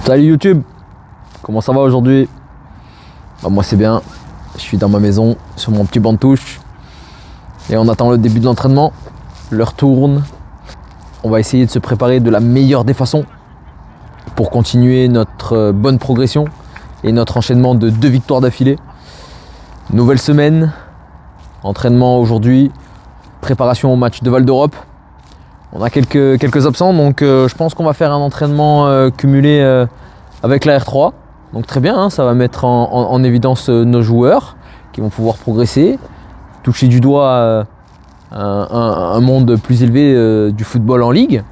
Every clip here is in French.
Salut YouTube, comment ça va aujourd'hui? Moi c'est bien, je suis dans ma maison sur mon petit banc de touche et on attend le début de l'entraînement. L'heure tourne, on va essayer de se préparer de la meilleure des façons pour continuer notre bonne progression et notre enchaînement de 2 victoires d'affilée. Nouvelle semaine, entraînement aujourd'hui, préparation au match de Val d'Europe. On a quelques absents, donc je pense qu'on va faire un entraînement cumulé avec la R3. Donc très bien, hein, ça va mettre en évidence nos joueurs qui vont pouvoir progresser, toucher du doigt un monde plus élevé du football en ligue.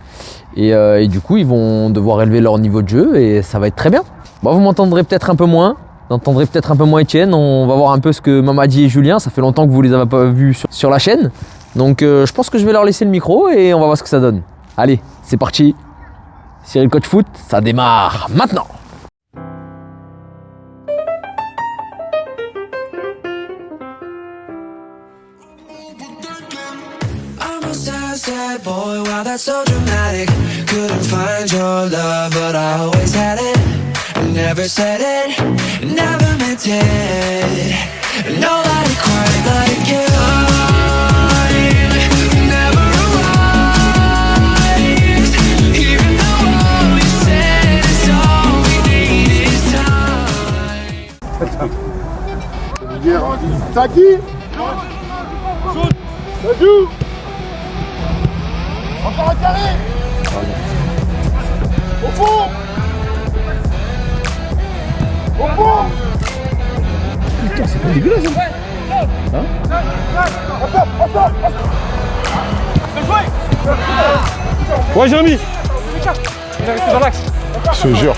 Et du coup, ils vont devoir élever leur niveau de jeu et ça va être très bien. Bon, vous m'entendrez peut-être un peu moins. Vous entendrez peut-être un peu moins Etienne. On va voir un peu ce que Mamadi et Julien, ça fait longtemps que vous ne les avez pas vus sur la chaîne. Donc je pense que je vais leur laisser le micro et on va voir ce que ça donne. Allez, c'est parti. Cyril Coach Foot, ça démarre maintenant. Sad boy, wow, that's so dramatic. Couldn't find your love, but I always had it. Never said it, never meant it. Nobody quite like you. Never arrives, even though all we said is all we need is time. C'est qui? Ça joue. Encore un carré. Au fond. Au fond. Putain, c'est pas dégueulasse, hein? Ouais, Jérémy. Il est resté dans l'axe. Je te jure.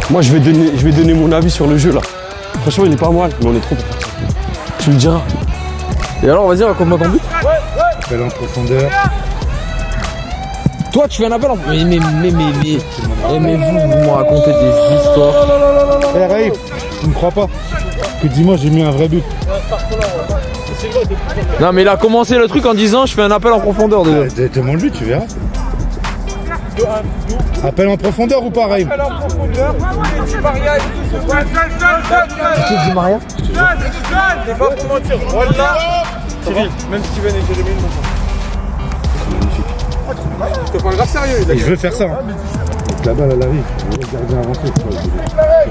Moi, je vais donner mon avis sur le jeu là. Franchement, il est pas mal, mais on est trop. Tu me diras. Et alors, vas-y, raconte-moi ton but. Appel en profondeur. Toi, tu fais un appel en... Mais vous me racontez des histoires. Eh Raïf, tu me crois pas que dimanche j'ai mis un vrai but. Non, mais il a commencé le truc en disant je fais un appel en profondeur déjà. Demande le but, tu verras. Appel en profondeur ou pas, Raïf? Appel en profondeur. Tu dis Maria? C'est pas pour mentir. Voilà. Cyril, même Steven et Jérémy, mon frère. Je te parle grave sérieux. Et je veux faire ça. Hein. Donc la balle, elle arrive. Je vais le gardien avancer. Je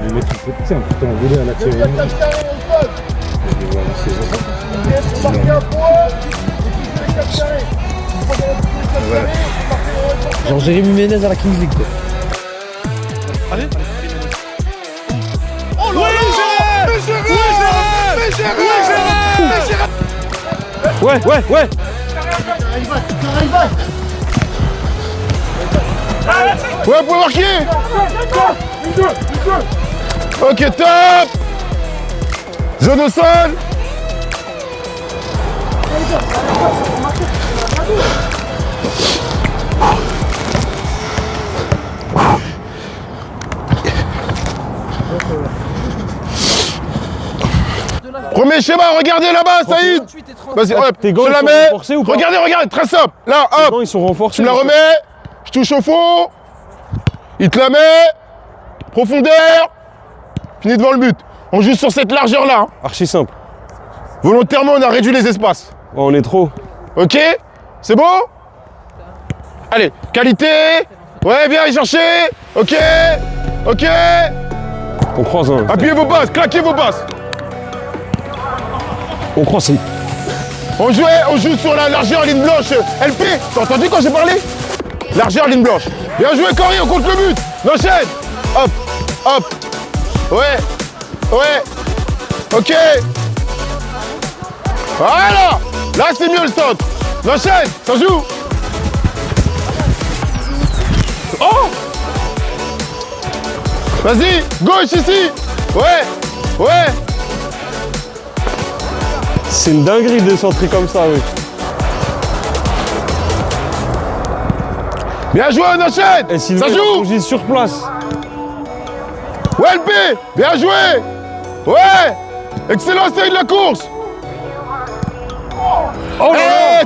vais lui mettre une petite tiens, putain, on voulait à la tirer. Je vais voir avancer. Voilà. Genre Jérémy Ménez à la Kings League quoi. Allez. Oh là là. Ouais. Ouais, vous pouvez marquer. Ok, top. Jaune au sol. Premier schéma, regardez là-bas, Saïd. Vas-y, hop, je la mets. Regardez, très simple. Là, hop. Ils sont renforcés. Tu me la remets. Je touche au fond. Il te la met. Profondeur. Fini devant le but. On joue sur cette largeur-là. Hein. Archi simple. Volontairement, on a réduit les espaces. Oh, on est trop. Ok? C'est bon? Allez, qualité. Ouais, viens y chercher. Ok. On croise un. Appuyez vos passes, claquez vos passes. On croise. On joue sur la largeur ligne blanche. LP, t'as entendu quand j'ai parlé? Largeur ligne blanche. Bien joué, Cory, on compte le but. L'enchaîne. Hop. Ouais. Ok. Voilà. Là, c'est mieux le centre. L'enchaîne, ça joue. Oh. Vas-y, gauche ici. Ouais. C'est une dinguerie de centrer comme ça, oui. Bien joué, on enchaîne. Et ça joue. On sur place. Ouais, LP. Bien joué. Ouais. Excellent, c'est de la course. Oh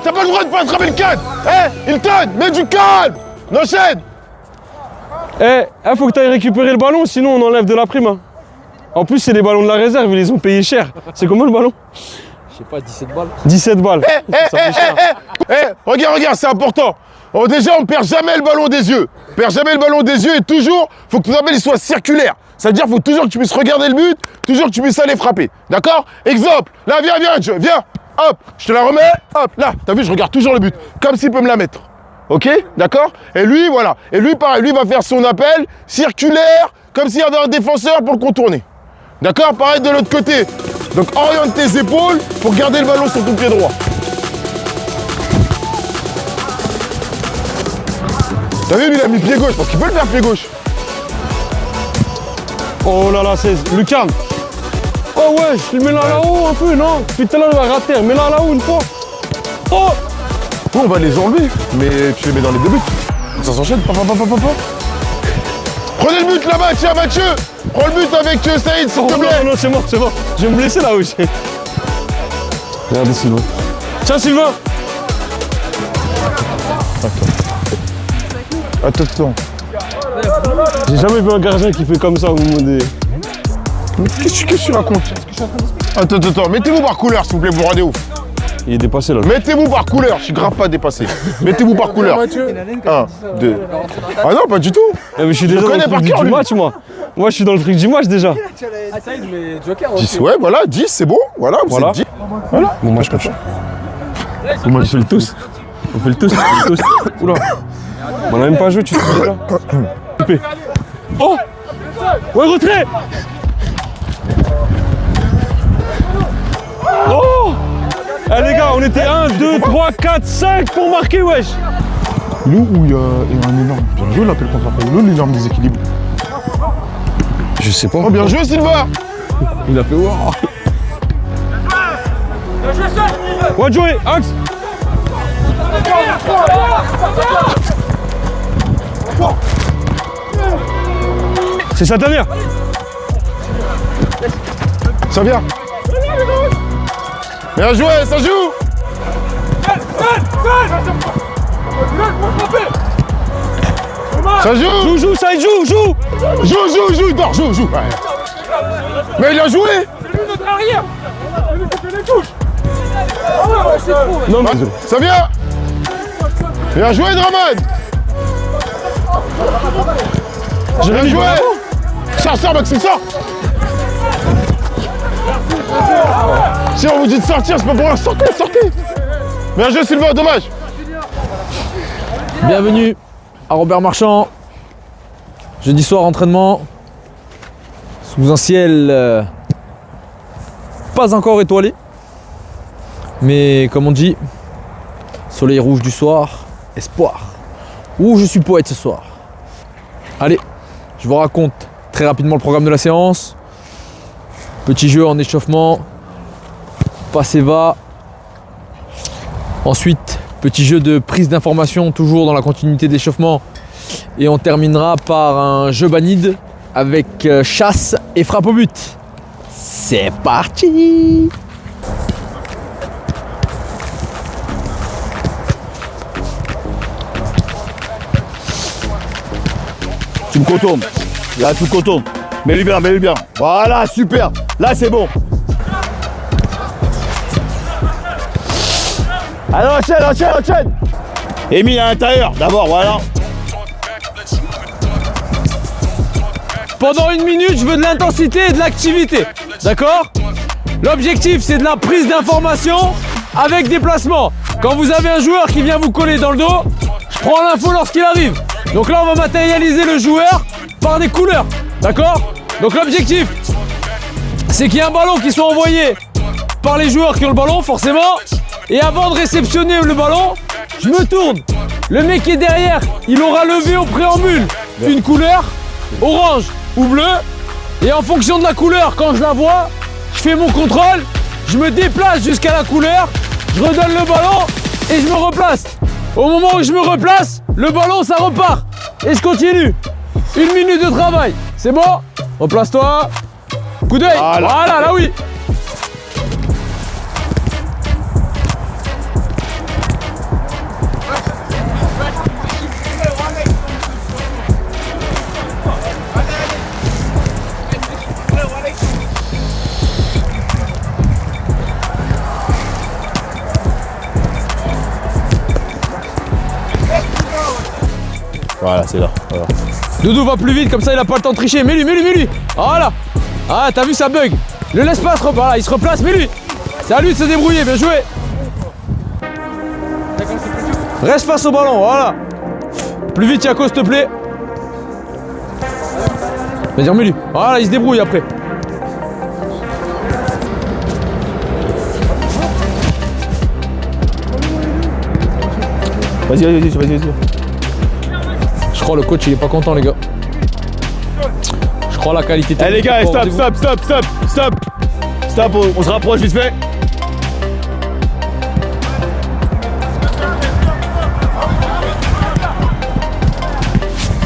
t'as pas le droit de pas attraper le cadre. Hilton, mets du calme. Enchaîne. Faut que tu ailles récupérer le ballon, sinon on enlève de la prime. Hein. En plus, c'est les ballons de la réserve, ils les ont payés cher. C'est combien le ballon? Je sais pas, 17 balles. 17 balles. Regarde, c'est important. Oh, déjà, on perd jamais le ballon des yeux. On perd jamais le ballon des yeux et toujours, faut que ton appel soit circulaire. C'est-à-dire, faut toujours que tu puisses regarder le but, toujours que tu puisses aller frapper. D'accord? Exemple, là, viens. Hop, je te la remets. Hop, là, t'as vu, je regarde toujours le but. Comme s'il peut me la mettre. Ok? D'accord? Et lui, voilà. Et lui, pareil, lui va faire son appel circulaire, comme s'il y avait un défenseur pour le contourner. D'accord? Pareil de l'autre côté. Donc, oriente tes épaules pour garder le ballon sur ton pied droit. T'as vu, lui, il a mis pied gauche, parce qu'il peut le faire pied gauche. Oh là là, c'est lucarne. Oh ouais, je le mets là-haut un peu, non? Depuis tout à l'heure, il va rater. Mets là-haut une fois. Oh! On va les enlever, mais tu les mets dans les deux buts. Ça s'enchaîne. Prenez le but là-bas, tiens, Mathieu. Prends le but avec Saïd, s'il te plaît. Non, c'est bon. Je vais me blesser là aussi. Regardez Sylvain. Tiens, Sylvain. Attends. J'ai jamais vu un gardien qui fait comme ça au moment des... Qu'est-ce que tu racontes? Attends. Mettez-vous par couleur, s'il vous plaît, vous rendez ouf. Il est dépassé là. Mettez-vous par couleur, je suis grave pas dépassé. Mettez-vous par couleur. 1, 2. Ah non, pas du tout. Mais je suis déjà dans le truc du match, moi. Moi, je suis dans le truc du match déjà. Ah, ça y est, mais Joker aussi. 10, ouais, voilà, 10, c'est bon. Voilà, vous êtes 10. Voilà. Bon match, coach. Bon match, on fait le tous. Oula. On a même pas joué, tu sais déjà. Coupé. Oh! Ouais, retrait! Oh! Eh les gars, on était 1, 2, 3, 4, 5 pour marquer, wesh! Nous, où il y a un énorme. Bien joué, l'appel contre-appel. Nous, l'énorme déséquilibre. Je sais pas. Oh, bien joué, Sylvain! Il a fait wow! Ouais, jouer, axe! C'est sa dernière! Ça vient! Bien joué, ça joue! Ça joue! Joue, ça joue! Joue, il dort, joue! Ouais. Mais il a joué! Non, mais... Ça vient! Bien joué, Draman! Bien joué! Sors, Maxime, sors! Si on vous dit de sortir, c'est pas pour rien. Sortez! Bien joué, Sylvain, dommage! Bienvenue à Robert Marchand. Jeudi soir, entraînement. Sous un ciel pas encore étoilé. Mais comme on dit, soleil rouge du soir, espoir. Ouh, je suis poète ce soir. Allez, je vous raconte très rapidement le programme de la séance. Petit jeu en échauffement. Passe et va. Ensuite, petit jeu de prise d'information, toujours dans la continuité de l'échauffement. Et on terminera par un jeu banide avec chasse et frappe au but. C'est parti! Tu me contournes. Là, tu me contournes. Mets-lui bien. Voilà, super. Là, c'est bon. Alors, enchaîne. Et mis à l'intérieur, d'abord, voilà. Pendant 1 minute, je veux de l'intensité et de l'activité. D'accord? L'objectif, c'est de la prise d'information avec des placements. Quand vous avez un joueur qui vient vous coller dans le dos, je prends l'info lorsqu'il arrive. Donc là, on va matérialiser le joueur par des couleurs. D'accord? Donc l'objectif, c'est qu'il y ait un ballon qui soit envoyé par les joueurs qui ont le ballon, forcément. Et avant de réceptionner le ballon, je me tourne. Le mec qui est derrière, il aura levé au préambule une couleur, orange ou bleu. Et en fonction de la couleur, quand je la vois, je fais mon contrôle, je me déplace jusqu'à la couleur, je redonne le ballon et je me replace. Au moment où je me replace, le ballon, ça repart. Et je continue. 1 minute de travail. C'est bon? Replace-toi. Coup d'œil. Voilà, là oui. Voilà, c'est là. Voilà. Doudou va plus vite, comme ça il a pas le temps de tricher. Mets-lui, mets-lui, mets-lui. Voilà. Ah, t'as vu, ça bug. Le laisse pas, voilà, il se replace, mets-lui. C'est à lui de se débrouiller, bien joué. Reste face au ballon, voilà. Plus vite, Yako, s'il te plaît. Vas-y, remets-lui. Voilà, il se débrouille après. Vas-y. Je crois le coach il est pas content les gars. Je crois la qualité Eh les gars, stop, on se rapproche vite fait.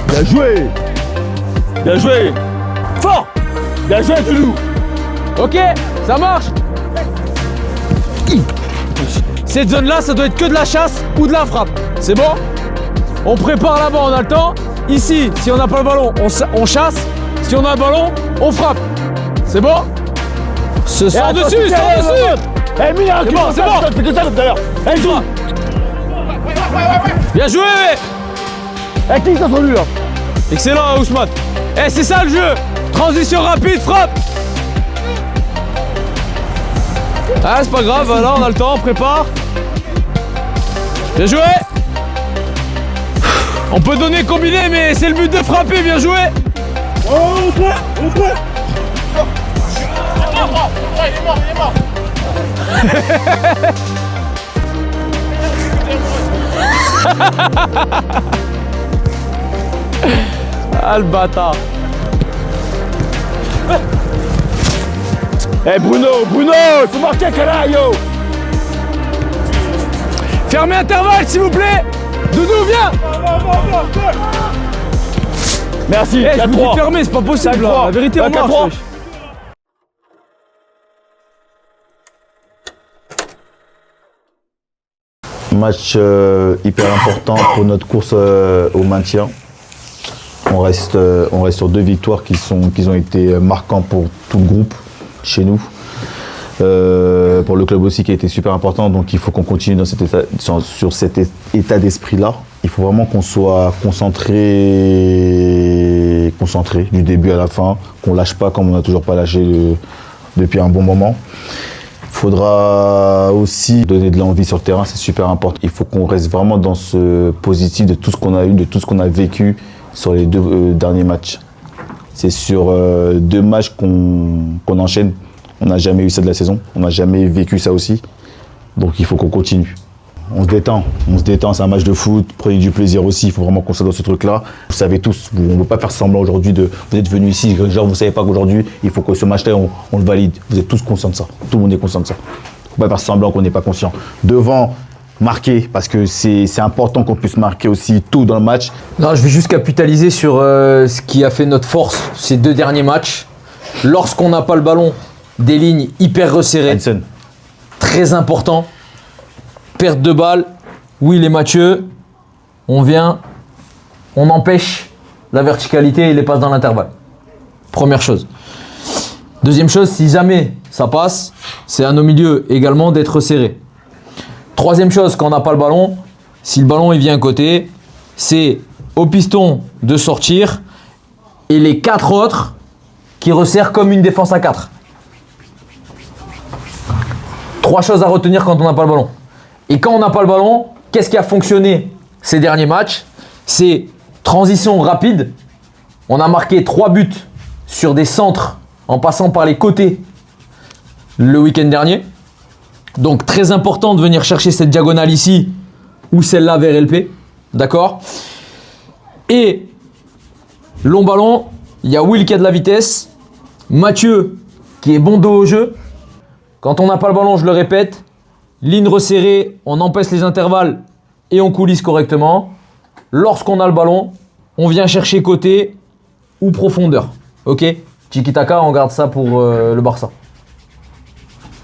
Bien joué. Fort. Bien joué Doudou. Ok, ça marche. Cette zone là ça doit être que de la chasse ou de la frappe. C'est bon? On prépare là-bas, on a le temps. Ici, si on n'a pas le ballon, on chasse. Si on a le ballon, on frappe. C'est bon? Sors dessus. Eh Mina, c'est bon. fais que ça tout à l'heure. Eh toi. Bien joué. Eh qui ça sur lui là? Excellent Ousmane. Eh c'est ça le jeu. Transition rapide, frappe. Ah c'est pas grave, voilà on a le temps, on prépare. Bien joué. On peut donner combiné mais c'est le but de frapper, bien joué. On peut. Il est mort. Ah le bâtard. Eh Bruno, il faut marquer Calayo. Fermez intervalle s'il vous plaît. Doudou viens. Merci, Eh, je vous dis 4-3. fermer, c'est pas possible là. La vérité on 4-3. marche. Match hyper important pour notre course au maintien. On reste sur 2 victoires qui ont été marquantes pour tout le groupe chez nous. Pour le club aussi qui a été super important, donc il faut qu'on continue dans sur cet état d'esprit-là. Il faut vraiment qu'on soit concentré du début à la fin, qu'on lâche pas comme on n'a toujours pas lâché depuis un bon moment. Il faudra aussi donner de l'envie sur le terrain, c'est super important. Il faut qu'on reste vraiment dans ce positif de tout ce qu'on a eu, de tout ce qu'on a vécu sur les 2 derniers matchs. C'est sur 2 matchs qu'on enchaîne. On n'a jamais eu ça de la saison, on n'a jamais vécu ça aussi. Donc il faut qu'on continue. On se détend, c'est un match de foot, prenez du plaisir aussi, il faut vraiment qu'on soit dans ce truc-là. Vous savez tous, on ne peut pas faire semblant aujourd'hui vous êtes venus ici, genre vous ne savez pas qu'aujourd'hui, il faut que ce match-là, on le valide. Vous êtes tous conscients de ça, tout le monde est conscient de ça. Il ne faut pas faire semblant qu'on n'est pas conscient. Devant, marquer, parce que c'est important qu'on puisse marquer aussi tout dans le match. Non, je vais juste capitaliser sur ce qui a fait notre force ces 2 derniers matchs. Lorsqu'on n'a pas le ballon, des lignes hyper resserrées. Hansen. Très important. Perte de balle. Will et Mathieu, on vient, on empêche la verticalité et les passes dans l'intervalle. Première chose. Deuxième chose, si jamais ça passe, c'est à nos milieux également d'être resserrés. Troisième chose, quand on n'a pas le ballon, si le ballon il vient à côté, c'est au piston de sortir et les 4 autres qui resserrent comme une défense à 4. 3 choses à retenir quand on n'a pas le ballon. Et quand on n'a pas le ballon, qu'est-ce qui a fonctionné ces derniers matchs? C'est transition rapide. On a marqué 3 buts sur des centres en passant par les côtés le week-end dernier. Donc très important de venir chercher cette diagonale ici ou celle-là vers LP. D'accord? Et long ballon, il y a Will qui a de la vitesse, Mathieu qui est bon dos au jeu. Quand on n'a pas le ballon, je le répète, ligne resserrée, on empêche les intervalles et on coulisse correctement. Lorsqu'on a le ballon, on vient chercher côté ou profondeur. Ok? Tiki-taka, on garde ça pour le Barça.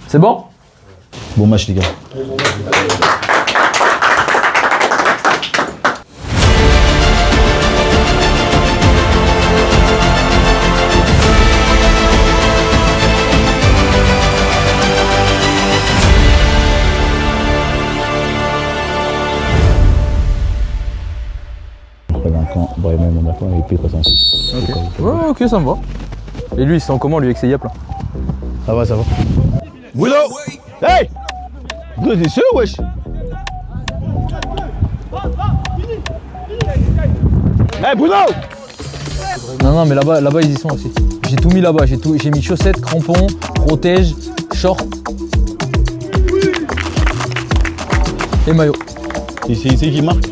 C'est bon? Bon match les gars. points. Brahim, on a points et puis 306. Ok. Ouais, ok, ça me va. Et lui, il se sent comment, lui, avec ses yaps là? Ça va, ça va. Bruno. Hey Bruno, t'es sûr, wesh? Hey, Bruno. Non, mais là-bas, ils y sont aussi. J'ai tout mis là-bas. J'ai mis chaussettes, crampons, protège, short et maillot. C'est qui marque?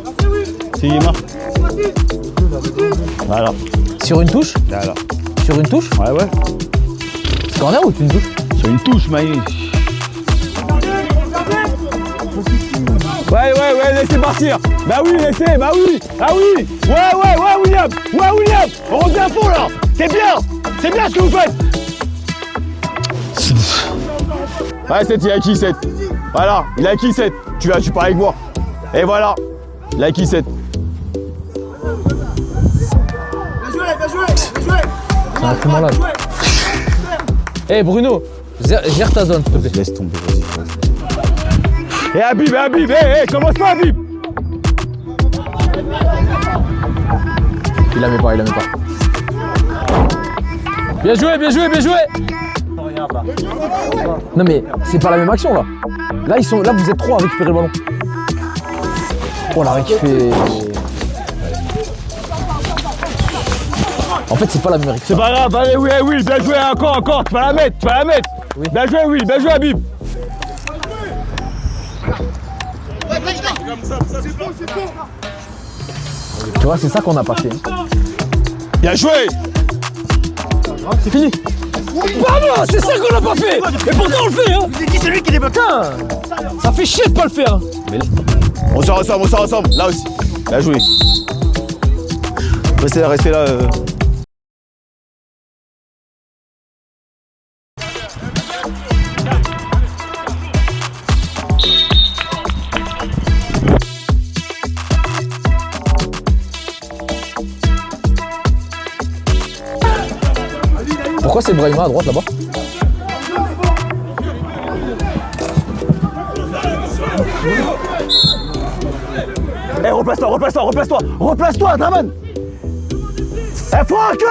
C'est qui marque? Voilà. Sur une touche? Voilà. Sur une touche? Ouais. C'est corner ou une touche? Sur une touche, Maïs. Ouais, laissez partir. Bah oui, laissez, bah oui. Ah oui. Ouais, William. On revient à fond là. C'est bien ce que vous faites. Ouais, 7, il a acquis 7. Voilà, il a acquis 7. Tu parles avec moi. Et voilà, il a acquis 7. C'est un fou malade. Hey Bruno, gère ta zone s'il te plaît. Laisse tomber, vas-y. Et Habib, commence pas Habib. Il la met pas. Bien joué. Non mais c'est pas la même action là. Là vous êtes 3 à récupérer le ballon. Oh la récup fait... En fait c'est pas la même récup. C'est pas grave, allez Will, bien joué encore, tu vas la mettre. Oui. Bien joué Will, bien joué Habib. Tu vois c'est ça qu'on a pas fait. Bien joué. C'est fini. Pardon, c'est ça qu'on a pas fait. Et pourtant on le fait hein. C'est qui celui qui débat? Putain, ça fait chier de pas le faire. On sort ensemble, là aussi. Bien joué. Restez là. Pourquoi c'est Brahima à droite là-bas? Eh, replace-toi, Draman. Eh, Franck.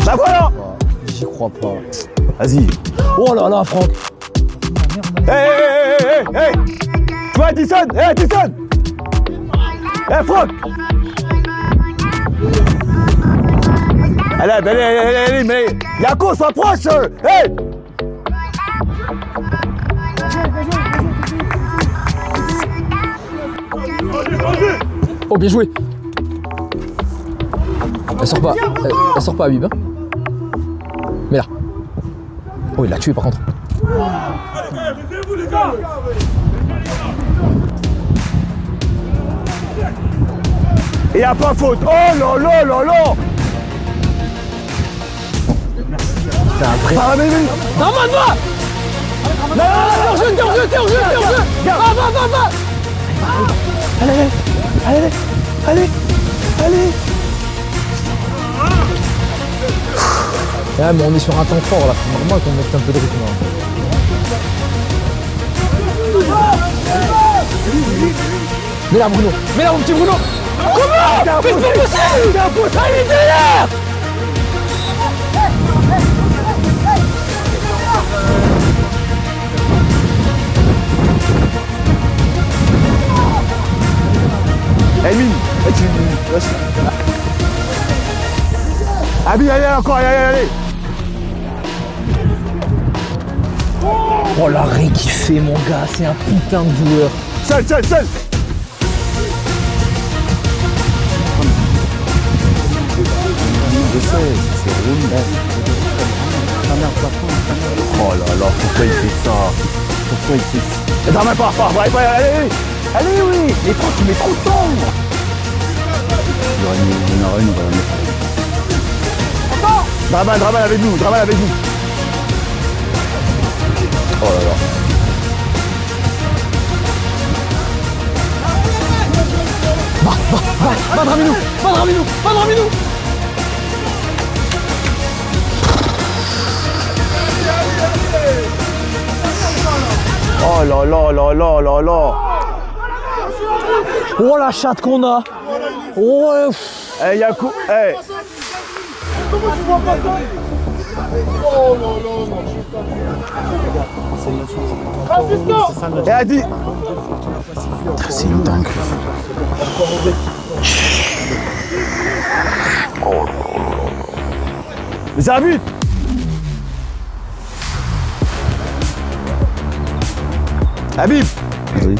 Bah voilà. J'y crois pas. Vas-y. Oh là là Franck. Hey. Tu vois Addison. Eh, Franck. Allez, mais Yako s'approche. Hey. Oh bien joué. Elle sort pas Habib hein. Mais là. Oh il l'a tué par contre. Et y'a pas faute. Oh là. C'est un vrai. Ah mais oui. Non, t'es en jeu. Va. Allez. Ouais, mais on est sur un temps fort là, c'est normal qu'on mette un peu de rythme là. Mais là Bruno, mon petit Bruno. Comment? Mais c'est pas possible. Il est derrière. Emile, Habib, allez encore, allez. Oh l'arrêt qu'il fait mon gars, c'est un putain de joueur. Seul. Oh là, pourquoi il fait ça? Drama part, allez, oui. Mais Franck, tu mets trop de temps. Il y aura une, on va la mettre. Draman avec nous. Oh là là. Va Draminou. Oh là là. Oh la chatte qu'on a. Oh. Eh, y'a coup. Eh. Et a dit. C'est une dingue. Mais c'est un but. Habib. Vas-y, vas-y.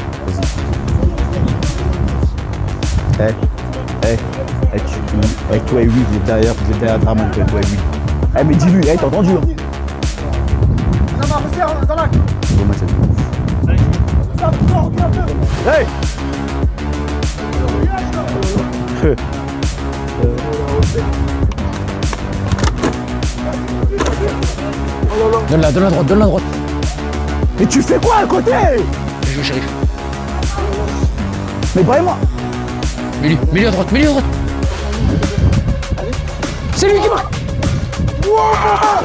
Toi et lui, vous êtes derrière Draman, toi et lui. Eh, mais dis-lui, t'as entendu hein. Bon match, Hey. Donne-la droite, donne-la droite. Mais tu fais quoi à côté? Je joue shérif. Mais vraiment. Milieu à droite, milieu à droite. C'est lui qui marque.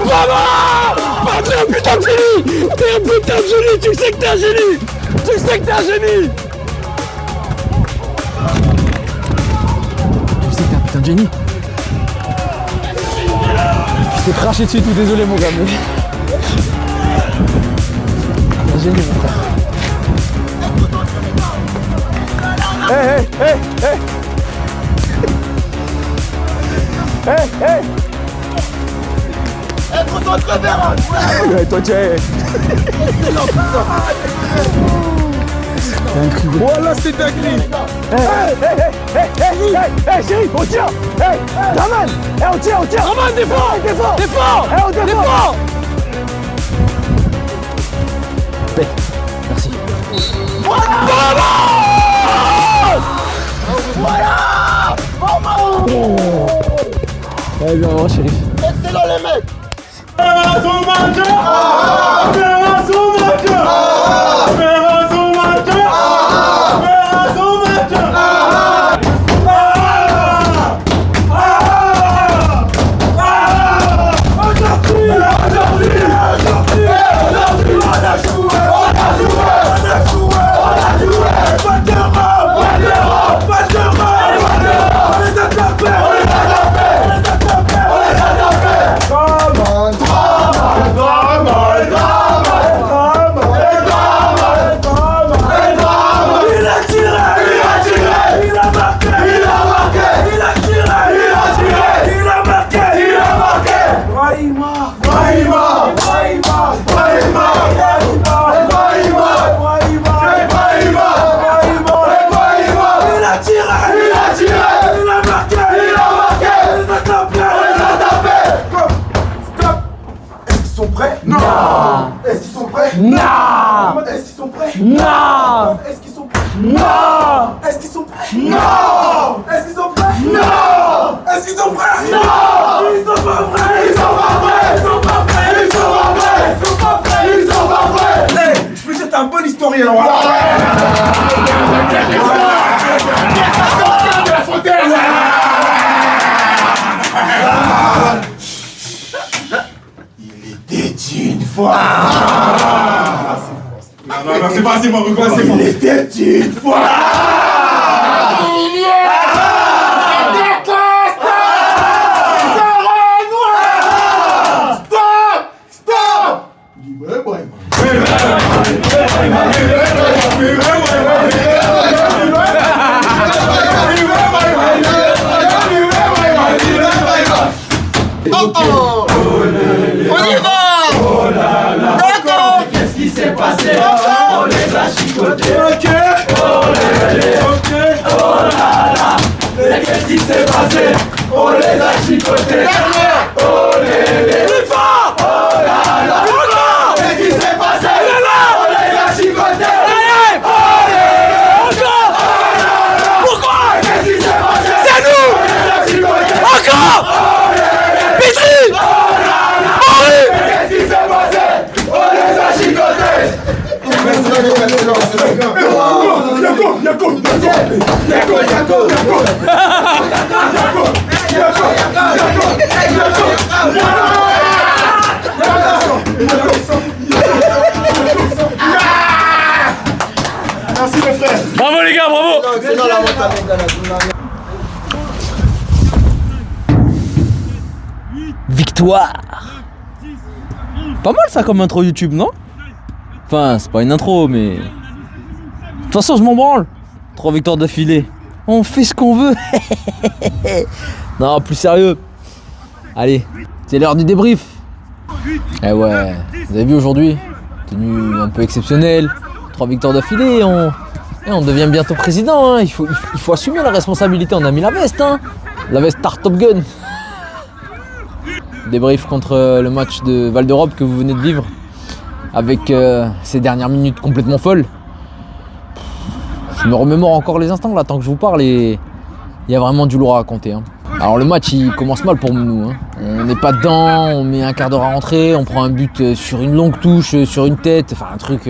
Bravo! T'es un putain de génie! T'es un putain de génie! Tu sais que t'es un génie! Tu sais que t'es un génie! Tu sais que t'es un putain de génie. Je t'ai craché dessus tout, désolé mon gars, mais... T'es un génie mon frère. Hey! Ouais, toi tu es. Voilà, c'est dinguerie. Hey, chérie, on tire! Hey, Draman! Hey, on tire! Draman, défends! Hey, on défend! Merci. Ouais, bien, vraiment, shérif. Merci frère. Bravo les gars, bravo. Victoire. Pas mal ça comme intro YouTube, non? Enfin, c'est pas une intro, mais... De toute façon, je m'en branle. 3 victoires d'affilée. On fait ce qu'on veut. Non, plus sérieux. Allez, c'est l'heure du débrief. Eh ouais, vous avez vu aujourd'hui, tenue un peu exceptionnelle. 3 victoires d'affilée, on devient bientôt président. Hein. Il faut assumer la responsabilité. On a mis la veste, hein. La veste Star Top Gun. Débrief contre le match de Val d'Europe que vous venez de vivre. Avec ces dernières minutes complètement folles. Je me remémore encore les instants là, tant que je vous parle, et il y a vraiment du lourd à raconter. Hein. Alors le match il commence mal pour nous. Hein. On n'est pas dedans, on met un quart d'heure à rentrer, on prend un but sur une longue touche, sur une tête, enfin un truc...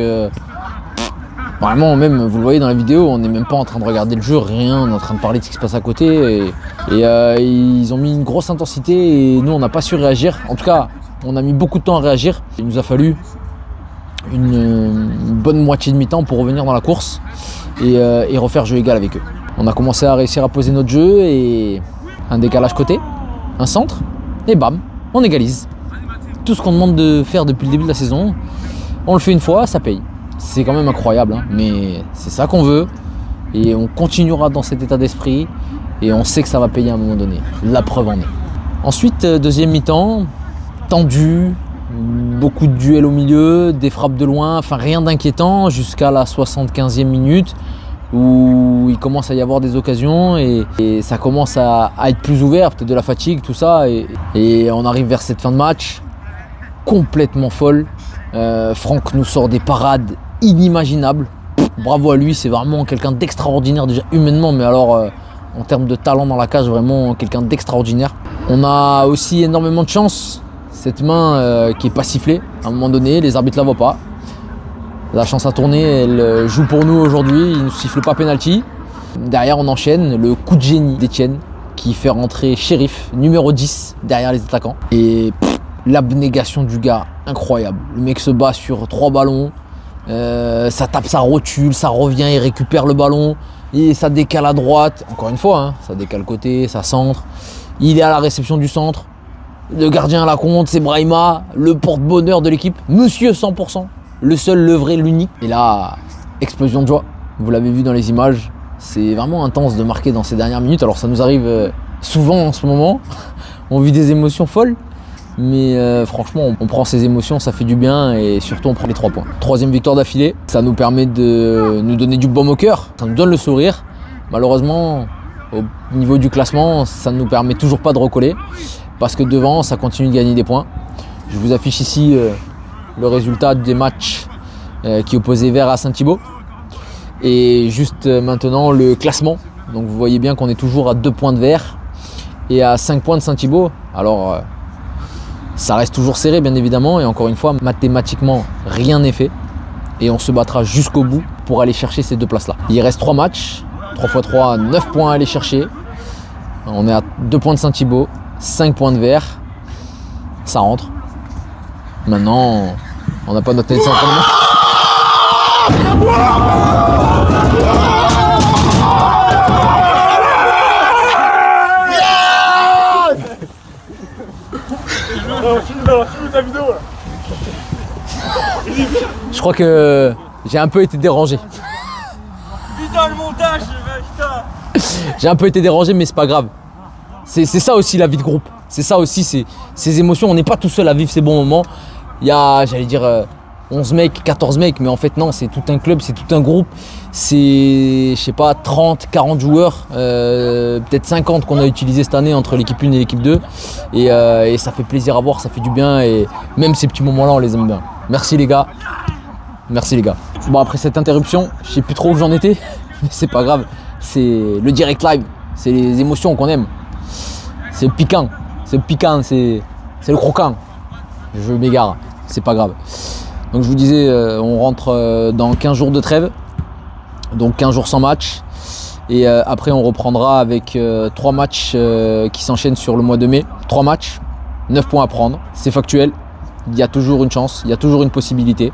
Vraiment, même, vous le voyez dans la vidéo, on n'est même pas en train de regarder le jeu, rien, on est en train de parler de ce qui se passe à côté. Et ils ont mis une grosse intensité et nous on n'a pas su réagir. En tout cas, on a mis beaucoup de temps à réagir. Il nous a fallu une bonne moitié de mi-temps pour revenir dans la course et refaire jeu égal avec eux. On a commencé à réussir à poser notre jeu et un décalage côté, un centre, et bam, on égalise. Tout ce qu'on demande de faire depuis le début de la saison, on le fait une fois, ça paye. C'est quand même incroyable, hein, mais c'est ça qu'on veut et on continuera dans cet état d'esprit et on sait que ça va payer à un moment donné. La preuve en est. Ensuite, deuxième mi-temps, tendu, beaucoup de duels au milieu, des frappes de loin, enfin rien d'inquiétant jusqu'à la 75e minute où il commence à y avoir des occasions et ça commence à être plus ouvert, peut-être de la fatigue, tout ça, et on arrive vers cette fin de match complètement folle. Franck nous sort des parades inimaginables. Bravo à lui, c'est vraiment quelqu'un d'extraordinaire déjà humainement, mais alors en termes de talent dans la cage, vraiment quelqu'un d'extraordinaire. On a aussi énormément de chance, cette main qui est pas sifflée. À un moment donné, les arbitres la voient pas. La chance a tourné, elle joue pour nous aujourd'hui, il ne siffle pas penalty. Derrière on enchaîne le coup de génie d'Etienne qui fait rentrer Shérif, numéro 10, derrière les attaquants. Et l'abnégation du gars, incroyable. Le mec se bat sur 3 ballons, ça tape sa rotule, ça revient, il récupère le ballon, et ça décale à droite, encore une fois, hein, ça décale côté, ça centre. Il est à la réception du centre, le gardien à la compte, c'est Brahima, le porte-bonheur de l'équipe, monsieur 100%, le seul, le vrai, l'unique. Et là, explosion de joie, vous l'avez vu dans les images, c'est vraiment intense de marquer dans ces dernières minutes. Alors ça nous arrive souvent en ce moment, on vit des émotions folles. Mais franchement, on prend ces émotions, ça fait du bien et surtout on prend les 3 points. 3e victoire d'affilée, ça nous permet de nous donner du baume au cœur, ça nous donne le sourire. Malheureusement, au niveau du classement, ça ne nous permet toujours pas de recoller parce que devant, ça continue de gagner des points. Je vous affiche ici le résultat des matchs qui opposaient Vert à Saint-Thibault et juste maintenant le classement. Donc vous voyez bien qu'on est toujours à 2 points de Vert et à 5 points de Saint-Thibault. Alors ça reste toujours serré bien évidemment et encore une fois mathématiquement rien n'est fait et on se battra jusqu'au bout pour aller chercher ces 2 places là. Il reste 3 matchs, 3 x 3, 9 points à aller chercher. On est à 2 points de Saint-Thibault, 5 points de Vert, ça rentre. Maintenant on n'a pas notre tête d'entraînement. Je crois que j'ai un peu été dérangé. Putain le montage, putain. J'ai un peu été dérangé mais c'est pas grave. C'est ça aussi la vie de groupe. C'est ça aussi ces émotions. On n'est pas tout seul à vivre ces bons moments. Il y a, j'allais dire, 11 mecs, 14 mecs, mais en fait non, c'est tout un club, c'est tout un groupe. C'est, je sais pas, 30, 40 joueurs, peut-être 50 qu'on a utilisé cette année entre l'équipe 1 et l'équipe 2. Et ça fait plaisir à voir, ça fait du bien. Et même ces petits moments-là, on les aime bien. Merci les gars. Merci les gars. Bon, après cette interruption, je sais plus trop où j'en étais, mais c'est pas grave. C'est le direct live, c'est les émotions qu'on aime. C'est le piquant, c'est le croquant. Je m'égare, c'est pas grave. Donc je vous disais, on rentre dans 15 jours de trêve, donc 15 jours sans match. Et après on reprendra avec 3 matchs qui s'enchaînent sur le mois de mai. 3 matchs, 9 points à prendre, c'est factuel. Il y a toujours une chance, il y a toujours une possibilité.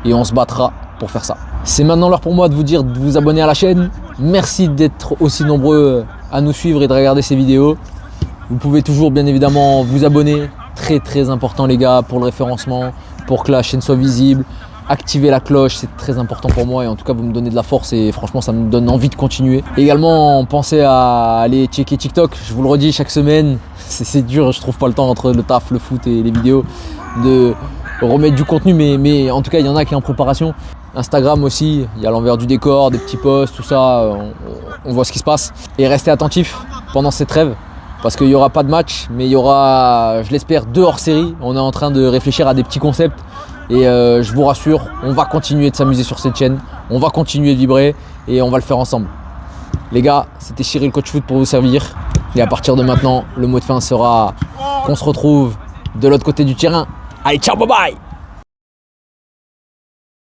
Et on se battra pour faire ça. C'est maintenant l'heure pour moi de vous dire de vous abonner à la chaîne. Merci d'être aussi nombreux à nous suivre et de regarder ces vidéos. Vous pouvez toujours bien évidemment vous abonner. Très important les gars pour le référencement, pour que la chaîne soit visible. Activez la cloche, c'est très important pour moi et en tout cas vous me donnez de la force et franchement ça me donne envie de continuer. Également pensez à aller checker TikTok, je vous le redis chaque semaine, c'est dur, je trouve pas le temps entre le taf, le foot et les vidéos de remettre du contenu mais en tout cas il y en a qui est en préparation. Instagram aussi, il y a l'envers du décor, des petits posts, tout ça, on voit ce qui se passe. Et restez attentifs pendant cette trêve parce qu'il n'y aura pas de match mais il y aura, je l'espère, 2 hors-série. On est en train de réfléchir à des petits concepts. Et je vous rassure, on va continuer de s'amuser sur cette chaîne, on va continuer de vibrer et on va le faire ensemble. Les gars, c'était Cyril Coach Foot pour vous servir. Et à partir de maintenant, le mot de fin sera qu'on se retrouve de l'autre côté du terrain. Allez, ciao, bye bye!